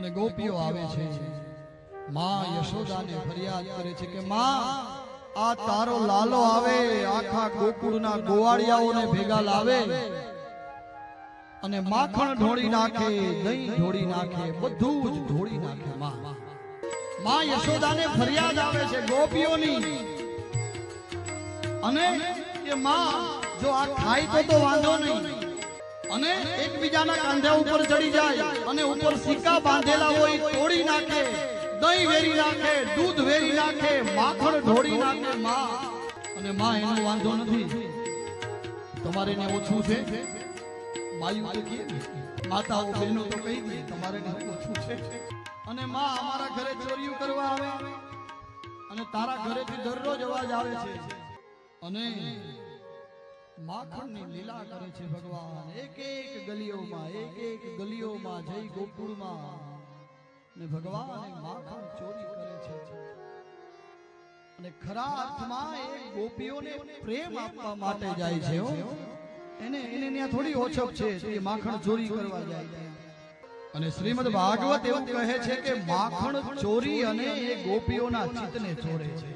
અને ગોપીઓ આવે છે, માં યશોદાને ફરિયાદ કરે છે કે માં આ તારો લાલો આવે, આખા ગોકુળના ગોવાળિયાઓને ભેગા લાવે અને માખણ ઢોળી નાખે, દહીં ઢોળી નાખે, બધું જ ઢોળી નાખે. માં યશોદાને ફરિયાદ આવે છે ગોપીઓની, અને કે માં જો આ ખાય તો વાંધો નહીં, અને એકબીજાના કાંધા ઉપર ચડી જાય અને ઉપર સિક્કા બાંધેલા હોય તોડી નાખે, દહીં વેરી નાખે, દૂધ વેરી નાખે, માખણ ઢોળી નાખે માં. અને માં એનો વાંધો નથી, તમારે ને ઓછું છે, બાયું તો કહે, માતાઓ બહેનો તો કહી દે તમારે ને ઓછું છે. અને માં અમારા ઘરે ચોરીઓ કરવા આવે, અને તારા ઘરેથી દરરોજ અવાજ આવે છે, અને માખણની લીલા કરે છે ભગવાન. એક એક ગલીઓમાં જઈ ગોકુળમાં ને ભગવાન માખણ ચોરી કરે છે. અને ખરા અર્થમાં એ ગોપીઓને પ્રેમ આપવા માટે જાય છે. એને ત્યાં થોડી ઓછપ છે એ માખણ ચોરી કરવા જાય છે. અને શ્રીમદ ભાગવત એવું કહે છે કે માખણ ચોરી અને એ ગોપીઓના ચિત્તને ચોરે છે.